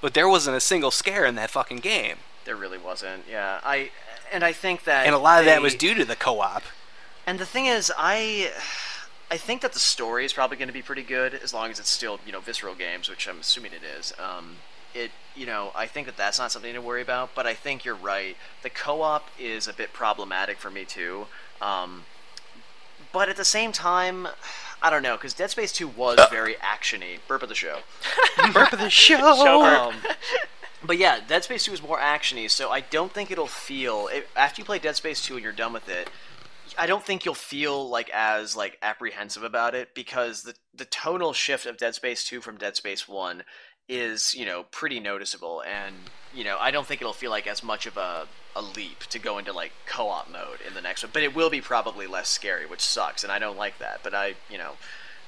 but there wasn't a single scare in that fucking game. There really wasn't. Yeah, I think that, and a lot of that was due to the co-op. And the thing is, I think that the story is probably going to be pretty good as long as it's still, Visceral Games, which I'm assuming it is. I think that that's not something to worry about. But I think you're right. The co-op is a bit problematic for me too. But at the same time, I don't know, because Dead Space 2 was very actiony. Burp of the show. Burp of the show. But yeah, Dead Space 2 is more actiony, so I don't think it'll feel after you play Dead Space 2 and you're done with it. I don't think you'll feel as apprehensive about it, because the tonal shift of Dead Space 2 from Dead Space 1 is pretty noticeable, and I don't think it'll feel like as much of a leap to go into co-op mode in the next one. But it will be probably less scary, which sucks, and I don't like that. But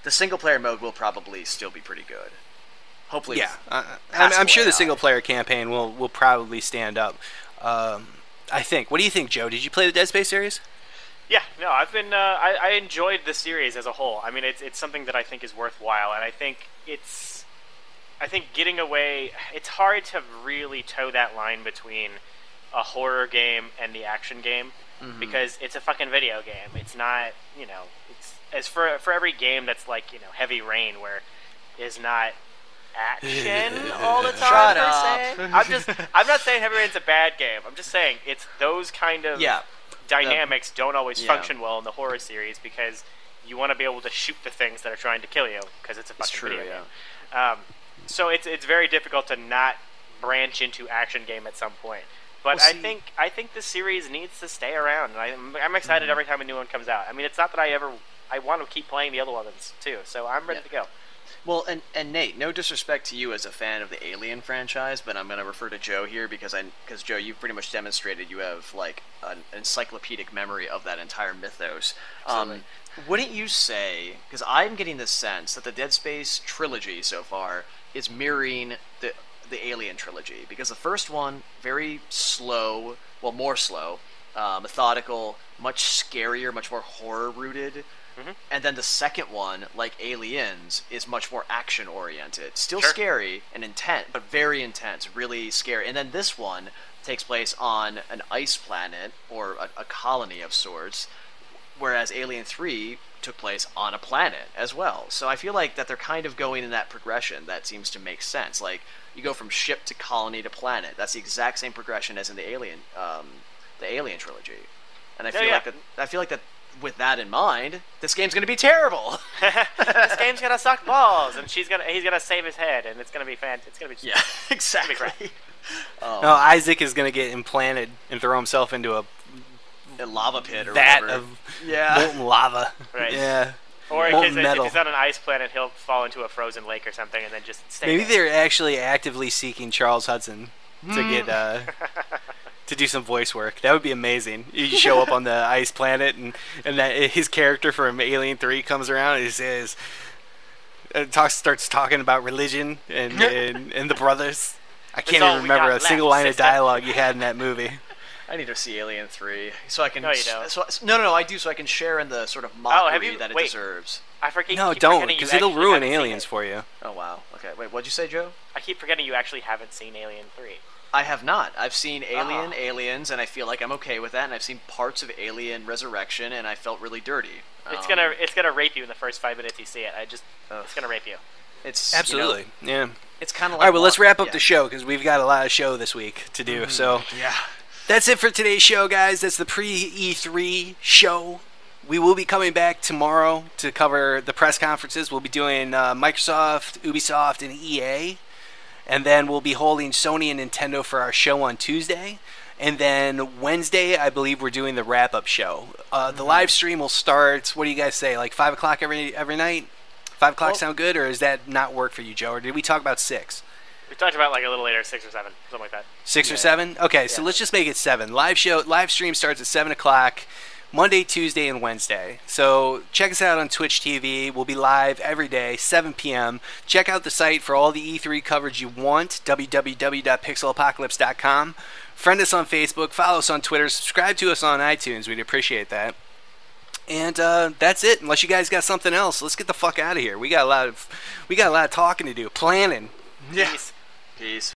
the single player mode will probably still be pretty good. Hopefully, yeah. I'm sure the single player campaign will probably stand up. I think. What do you think, Joe? Did you play the Dead Space series? Yeah, no, I've been. I enjoyed the series as a whole. I mean, it's something that I think is worthwhile, and I think getting away. It's hard to really toe that line between a horror game and the action game, because it's a fucking video game. It's not, it's as for every game that's Heavy Rain, where is not action all the time. Shut up. I'm not saying Heavy Rain's a bad game. I'm just saying it's those kind of dynamics don't always function well in the horror series, because you want to be able to shoot the things that are trying to kill you, because it's a fucking video game. So it's very difficult to not branch into action game at some point. But I think the series needs to stay around, and I'm excited every time a new one comes out. I mean, it's not that I want to keep playing the other ones too, so I'm ready to go. Well, and Nate, no disrespect to you as a fan of the Alien franchise, but I'm going to refer to Joe here because Joe, you've pretty much demonstrated you have an encyclopedic memory of that entire mythos. Wouldn't you say, because I'm getting the sense that the Dead Space trilogy so far is mirroring the Alien trilogy, because the first one, very slow, well, more slow, methodical, much scarier, much more horror rooted. And then the second one, like Aliens, is much more action-oriented. Still scary and intense, but very intense, really scary. And then this one takes place on an ice planet, or a colony of sorts, whereas Alien 3 took place on a planet as well. So I feel like that they're kind of going in that progression that seems to make sense. You go from ship to colony to planet. That's the exact same progression as in the Alien trilogy. And I feel like that with that in mind, this game's going to be terrible. This game's going to suck balls, and he's going to save his head, and it's going to be fantastic. It's going to be exactly. It's gonna be great. No, Isaac is going to get implanted and throw himself into a lava pit or vat whatever. of molten lava. Right. Yeah. Or if he's on an ice planet, he'll fall into a frozen lake or something, and then just stay Maybe there. they're actually actively seeking Charles Hudson to get to do some voice work. That would be amazing. You show up on the ice planet, and that his character from Alien 3 comes around and he says, starts talking about religion and the brothers. I can't even remember a single line of dialogue you had in that movie. I need to see Alien 3 so I can. No, you don't. No, I do, so I can share in the sort of mockery that it deserves. I forget. No, don't, because it'll ruin Aliens for you. Oh wow. Okay, wait. What'd you say, Joe? I keep forgetting you actually haven't seen Alien 3. I have not. I've seen Aliens, and I feel like I'm okay with that. And I've seen parts of Alien Resurrection, and I felt really dirty. It's gonna rape you in the first 5 minutes you see it. It's gonna rape you. It's absolutely, yeah. It's kind of like. All right, well, let's wrap up the show because we've got a lot of show this week to do. So yeah. That's it for today's show, guys. That's the pre-E3 show. We will be coming back tomorrow to cover the press conferences. We'll be doing Microsoft, Ubisoft, and EA. And then we'll be holding Sony and Nintendo for our show on Tuesday. And then Wednesday, I believe we're doing the wrap-up show. The live stream will start, what do you guys say, like 5 o'clock every night? 5 o'clock sound good, or does that not work for you, Joe? Or did we talk about 6? We talked about a little later, 6 or 7, something like that. 6 or 7? Okay, so let's just make it 7. Live stream starts at 7 o'clock, Monday, Tuesday, and Wednesday. So check us out on Twitch TV. We'll be live every day, 7 p.m. Check out the site for all the E3 coverage you want, www.pixelapocalypse.com. Friend us on Facebook, follow us on Twitter, subscribe to us on iTunes. We'd appreciate that. And that's it. Unless you guys got something else, let's get the fuck out of here. We got a lot of talking to do, planning. Yeah. Peace.